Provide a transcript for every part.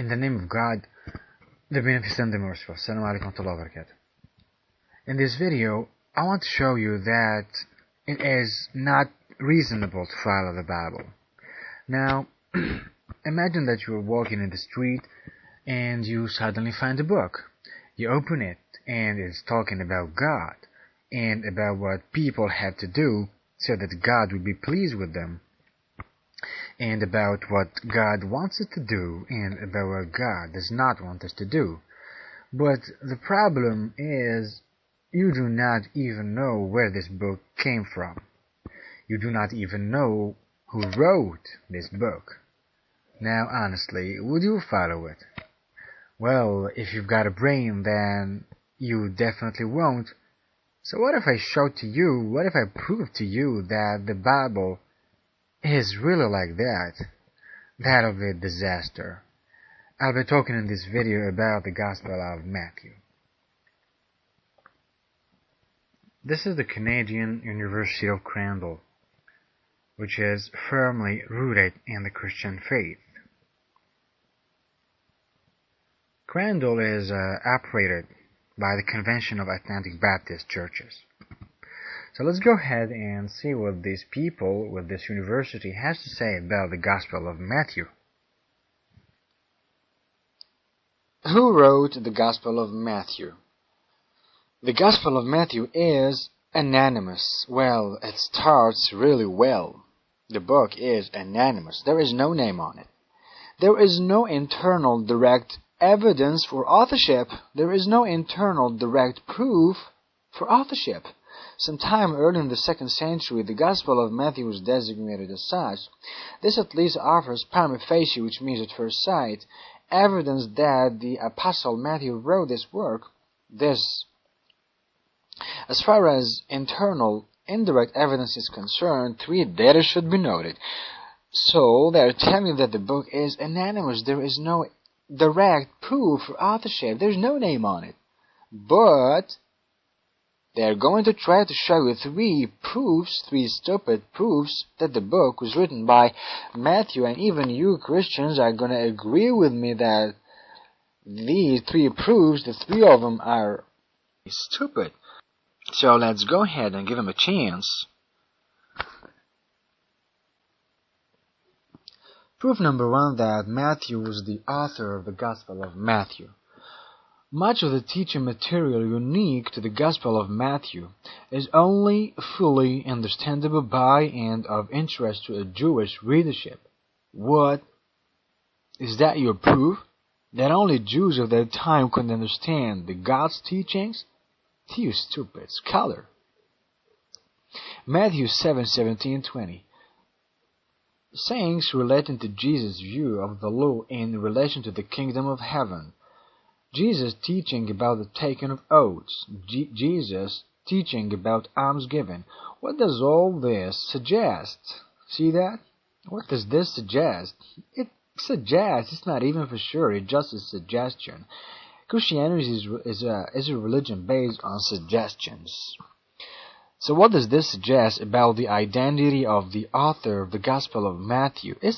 In the name of God, the Beneficent and Merciful. Assalamu alaikum wa rahmatullahi wa barakatuh. In this video, I want to show you that it is not reasonable to follow the Bible. Now, imagine that you are walking in the street and you suddenly find a book. You open it and it's talking about God and about what people have to do so that God will be pleased with them, and about what God wants us to do and about what God does not want us to do. But the problem is, you do not even know where this book came from. You do not even know who wrote this book. Now, honestly, would you follow it? Well, if you've got a brain, then you definitely won't. So what if I show to you, what if I prove to you that the Bible is really like that? That'll be a disaster. I'll be talking in this video about the Gospel of Matthew. This is the Canadian University of Crandall, which is firmly rooted in the Christian faith. Crandall is operated by the Convention of Atlantic Baptist Churches. So let's go ahead and see what these people with this university has to say about the Gospel of Matthew. Who wrote the Gospel of Matthew? The Gospel of Matthew is anonymous. Well, it starts really well. The book is anonymous. There is no name on it. There is no internal direct evidence for authorship. There is no internal direct proof for authorship. Sometime early in the 2nd century, the Gospel of Matthew was designated as such. This at least offers prima facie, which means at first sight, evidence that the Apostle Matthew wrote this work. This, as far as internal, indirect evidence is concerned, 3 data should be noted. So, they're telling you that the book is anonymous. There is no direct proof for authorship. There's no name on it. But they're going to try to show you 3 stupid proofs, that the book was written by Matthew, and even you Christians are going to agree with me that these 3 proofs, the 3 of them are stupid. So let's go ahead and give them a chance. Proof number 1, that Matthew was the author of the Gospel of Matthew. Much of the teaching material unique to the Gospel of Matthew is only fully understandable by and of interest to a Jewish readership. What? Is that your proof? That only Jews of that time could understand the God's teachings? You stupid scholar. Matthew 7:17-20. Sayings relating to Jesus' view of the law in relation to the kingdom of heaven. Jesus teaching about the taking of oaths. Jesus teaching about almsgiving. What does all this suggest? See that? What does this suggest? It suggests, it's not even for sure, it's just a suggestion. Christianity is a religion based on suggestions. So what does this suggest about the identity of the author of the Gospel of Matthew? It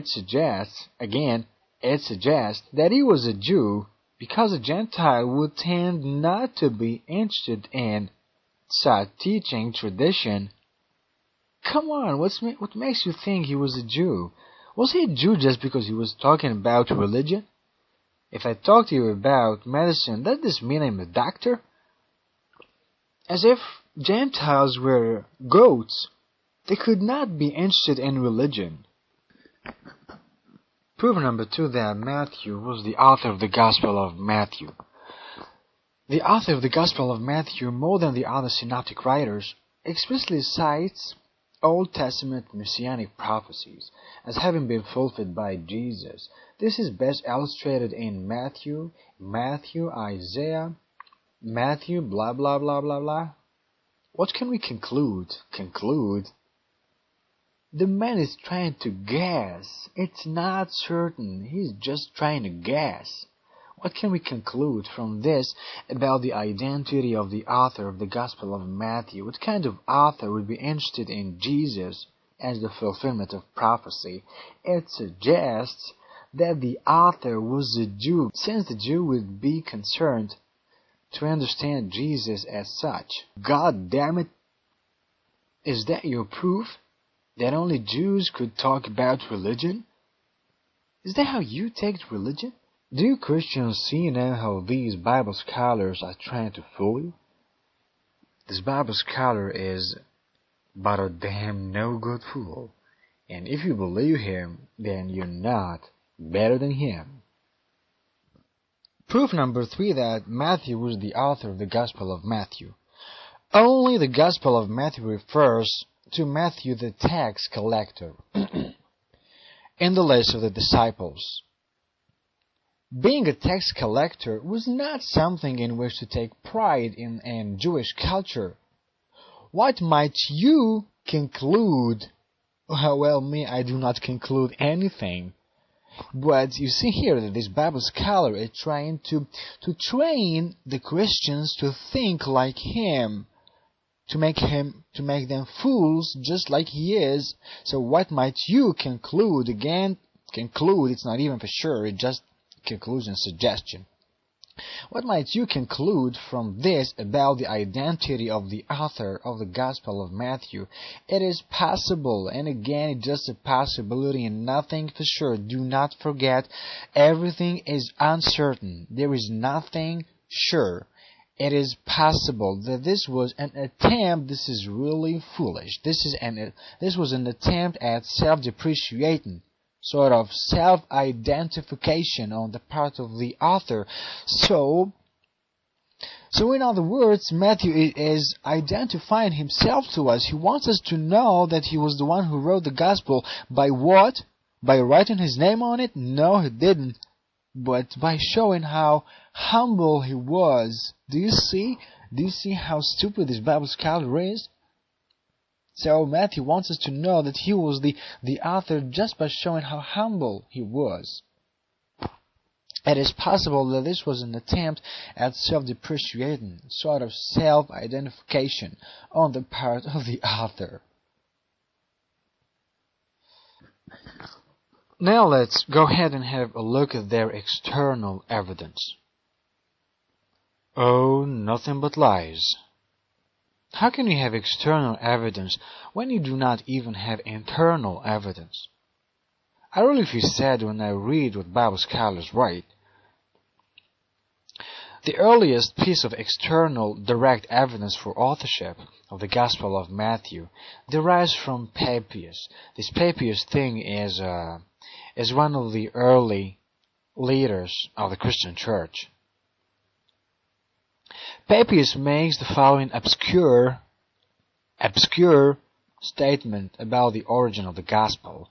suggests that he was a Jew, because a Gentile would tend not to be interested in such teaching tradition. Come on, what makes you think he was a Jew? Was he a Jew just because he was talking about religion? If I talk to you about medicine, does this mean I'm a doctor? As if Gentiles were goats, they could not be interested in religion. Proof number 2, that Matthew was the author of the Gospel of Matthew. The author of the Gospel of Matthew, more than the other synoptic writers, explicitly cites Old Testament messianic prophecies as having been fulfilled by Jesus. This is best illustrated in Matthew, Isaiah, Matthew, blah blah blah blah blah. What can we conclude? The man is trying to guess. It's not certain. He's just trying to guess. What can we conclude from this about the identity of the author of the Gospel of Matthew? What kind of author would be interested in Jesus as the fulfillment of prophecy? It suggests that the author was a Jew, since the Jew would be concerned to understand Jesus as such. God damn it! Is that your proof? That only Jews could talk about religion? Is that how you take religion? Do you Christians see now how these Bible scholars are trying to fool you? This Bible scholar is but a damn no-good fool. And if you believe him, then you're not better than him. Proof number 3 that Matthew was the author of the Gospel of Matthew. Only the Gospel of Matthew refers to Matthew the tax collector in the list of the disciples. Being a tax collector was not something in which to take pride in Jewish culture. What might you conclude? Well, me, I do not conclude anything. But you see here that this Bible scholar is trying to train the Christians to think like him, to make them fools just like he is. So what might you conclude? Again, conclude, it's not even for sure, it's just conclusion suggestion. What might you conclude from this about the identity of the author of the Gospel of Matthew? It is possible, and again, it's just a possibility and nothing for sure. Do not forget, everything is uncertain. There is nothing sure. It is possible that this was an attempt. This is really foolish. This was an attempt at self-depreciating, sort of self-identification on the part of the author. So in other words, Matthew is identifying himself to us. He wants us to know that he was the one who wrote the gospel. By what? By writing his name on it? No, he didn't. But by showing how humble he was. Do you see? Do you see how stupid this Bible scholar is? So Matthew wants us to know that he was the author just by showing how humble he was. It is possible that this was an attempt at self-depreciating, sort of self-identification on the part of the author. Now let's go ahead and have a look at their external evidence. Oh, nothing but lies. How can you have external evidence when you do not even have internal evidence? I really feel sad when I read what Bible scholars write. The earliest piece of external direct evidence for authorship of the Gospel of Matthew derives from Papias. This Papias thing is one of the early leaders of the Christian church. Papias makes the following obscure statement about the origin of the Gospel.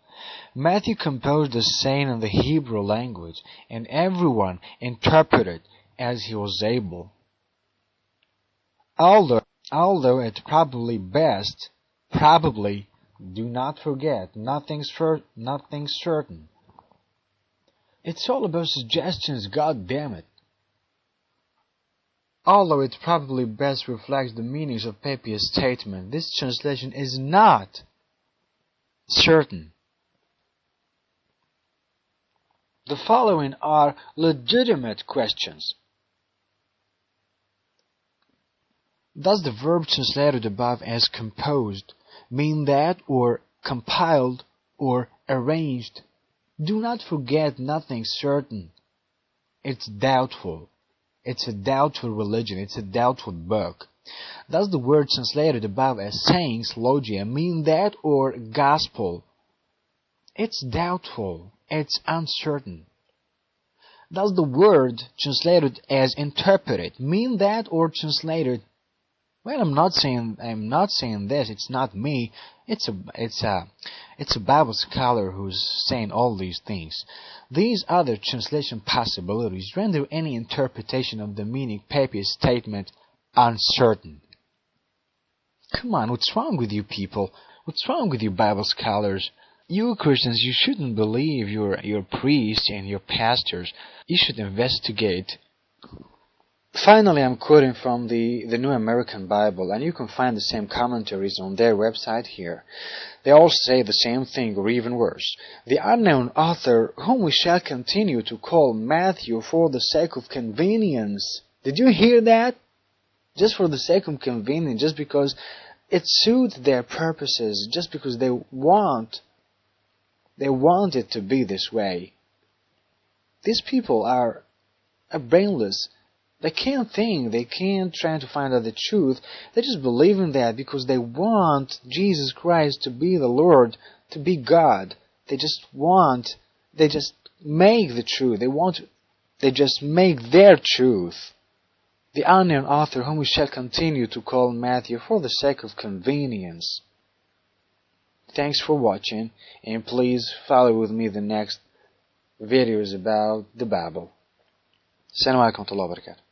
Matthew composed the saying in the Hebrew language, and everyone interpreted as he was able. Although at probably best, do not forget, nothing's certain. It's all about suggestions, God damn it. Although it probably best reflects the meanings of Papias' statement, this translation is not certain. The following are legitimate questions. Does the verb translated above as composed mean that, or compiled, or arranged? Do not forget, nothing's certain. It's doubtful. It's a doubtful religion. It's a doubtful book. Does the word translated above as sayings, logia, mean that or gospel? It's doubtful. It's uncertain. Does the word translated as interpreted mean that or translated? Well, I'm not saying this. It's not me. It's a Bible scholar who's saying all these things. These other translation possibilities render any interpretation of the meaning of Papias' statement uncertain. Come on, what's wrong with you people? What's wrong with you Bible scholars? You Christians, you shouldn't believe your priests and your pastors. You should investigate Finally, I'm quoting from the New American Bible, and you can find the same commentaries on their website here. They all say the same thing, or even worse. The unknown author, whom we shall continue to call Matthew for the sake of convenience. Did you hear that? Just for the sake of convenience, just because it suits their purposes, just because they want it to be this way. These people are brainless. They can't think, they can't try to find out the truth. They just believe in that because they want Jesus Christ to be the Lord, to be God. They just make the truth. They just make their truth. The unknown author, whom we shall continue to call Matthew for the sake of convenience. Thanks for watching, and please follow with me the next videos about the Bible. السلام عليكم ورحمة الله وبركاته.